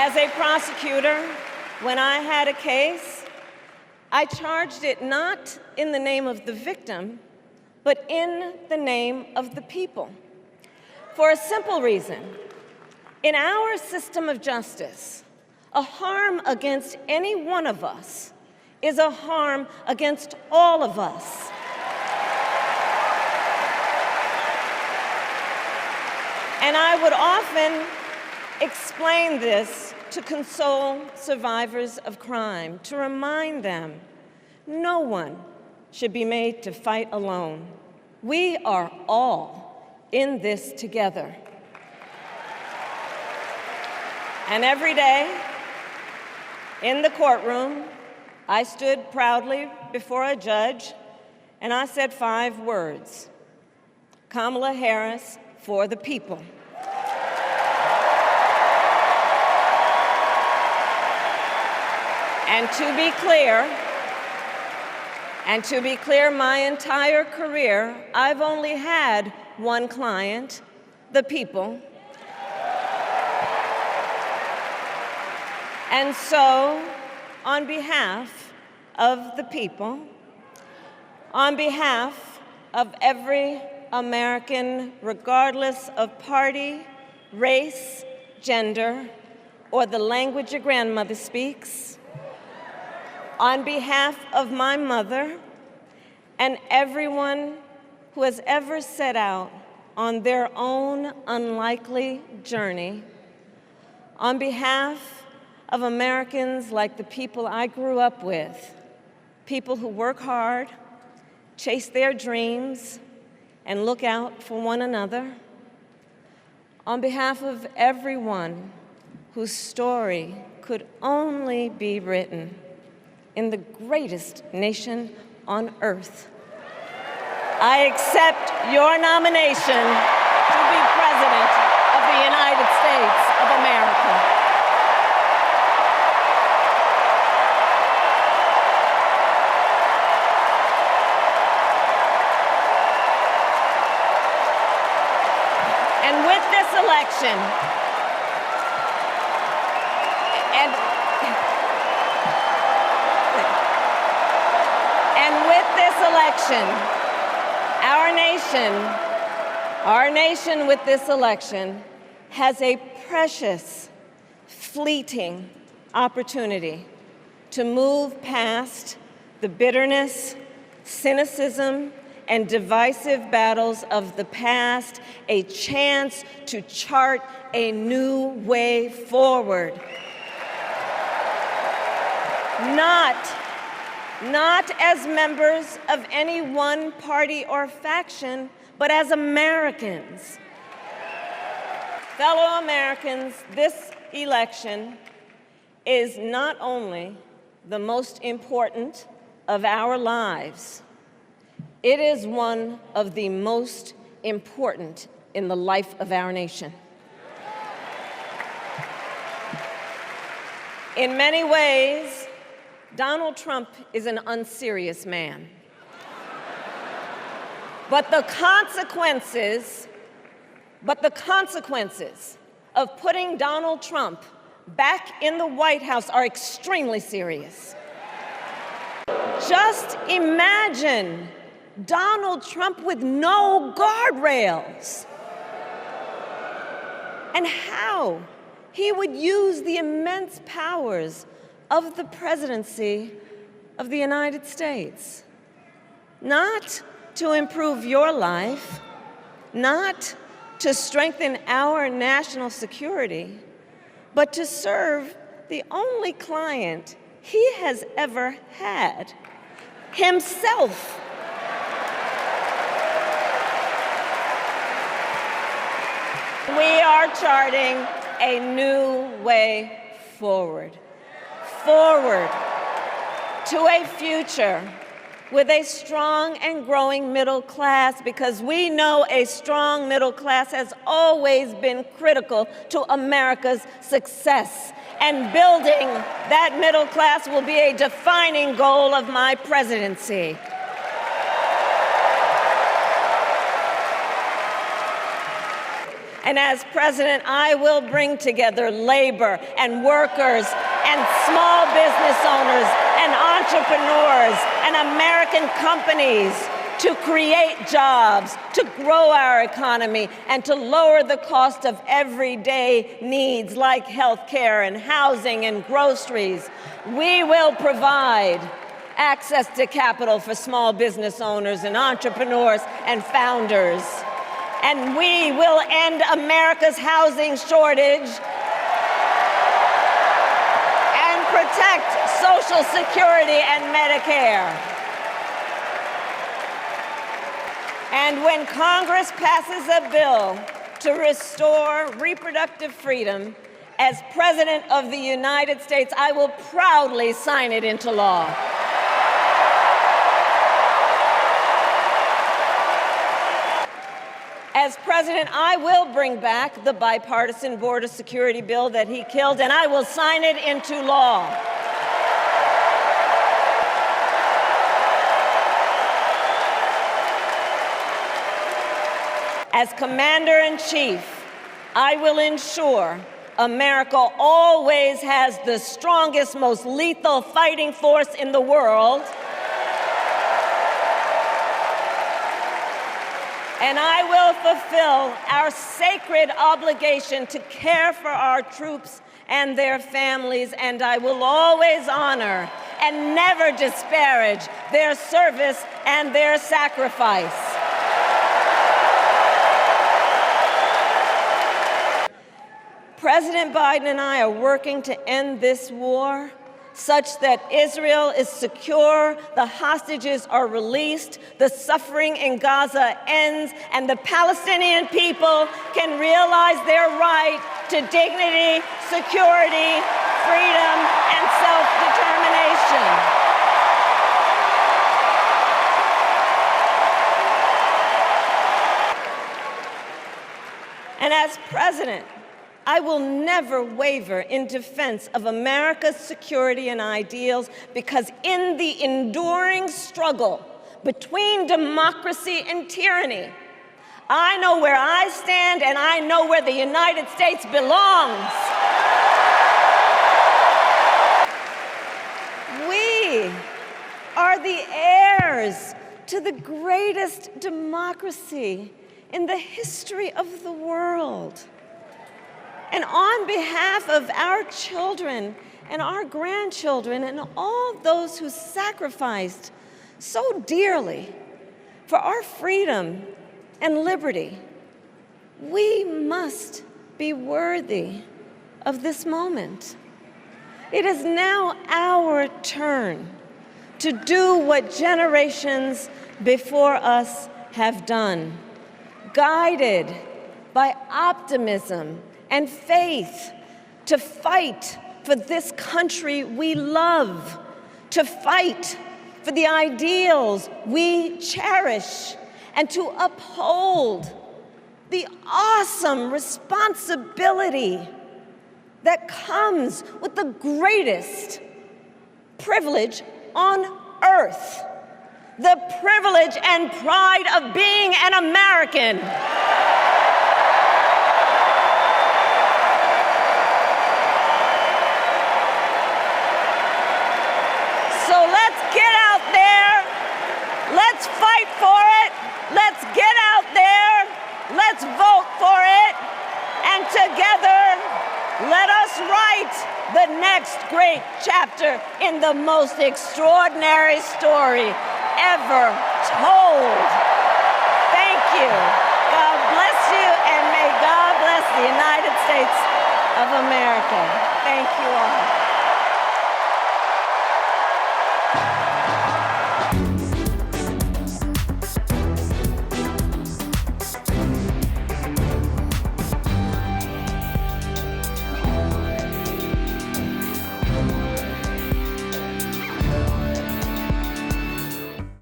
As a prosecutor, when I had a case, I charged it not in the name of the victim, but in the name of the people. For a simple reason. In our system of justice, a harm against any one of us is a harm against all of us. And I would often explain this to console survivors of crime, to remind them no one should be made to fight alone. We are all in this together. And every day in the courtroom, I stood proudly before a judge and I said 5 words: Kamala Harris for the people. And to be clear, my entire career, I've only had one client, the people. And so, on behalf of the people, on behalf of every American, regardless of party, race, gender, or the language your grandmother speaks, on behalf of my mother and everyone who has ever set out on their own unlikely journey, on behalf of Americans like the people I grew up with, people who work hard, chase their dreams, and look out for one another, on behalf of everyone whose story could only be written in the greatest nation on earth, I accept your nomination to be President of the United States of America. And with this election, our nation with this election has a precious, fleeting opportunity to move past the bitterness, cynicism, and divisive battles of the past, a chance to chart a new way forward. Not as members of any one party or faction, but as Americans. Fellow Americans, this election is not only the most important of our lives, it is one of the most important in the life of our nation. In many ways, Donald Trump is an unserious man. But the consequences of putting Donald Trump back in the White House are extremely serious. Just imagine Donald Trump with no guardrails, and how he would use the immense powers of the presidency of the United States, not to improve your life, not to strengthen our national security, but to serve the only client he has ever had, himself. We are charting a new way forward to a future with a strong and growing middle class, because we know a strong middle class has always been critical to America's success. And building that middle class will be a defining goal of my presidency. And as president, I will bring together labor and workers and small business owners and entrepreneurs and American companies to create jobs, to grow our economy, and to lower the cost of everyday needs like health care and housing and groceries. We will provide access to capital for small business owners and entrepreneurs and founders. And we will end America's housing shortage and protect Social Security and Medicare. And when Congress passes a bill to restore reproductive freedom, as President of the United States, I will proudly sign it into law. As president, I will bring back the bipartisan border security bill that he killed, and I will sign it into law. As commander-in-chief, I will ensure America always has the strongest, most lethal fighting force in the world. And I will fulfill our sacred obligation to care for our troops and their families, and I will always honor and never disparage their service and their sacrifice. President Biden and I are working to end this war such that Israel is secure, the hostages are released, the suffering in Gaza ends, and the Palestinian people can realize their right to dignity, security, freedom, and self-determination. And as president, I will never waver in defense of America's security and ideals, because in the enduring struggle between democracy and tyranny, I know where I stand and I know where the United States belongs. We are the heirs to the greatest democracy in the history of the world. And on behalf of our children and our grandchildren and all those who sacrificed so dearly for our freedom and liberty, we must be worthy of this moment. It is now our turn to do what generations before us have done, guided by optimism and faith, to fight for this country we love, to fight for the ideals we cherish, and to uphold the awesome responsibility that comes with the greatest privilege on earth, the privilege and pride of being an American. So let's get out there, let's fight for it, let's get out there, let's vote for it, and together let us write the next great chapter in the most extraordinary story ever told. Thank you. God bless you, and may God bless the United States of America. Thank you all.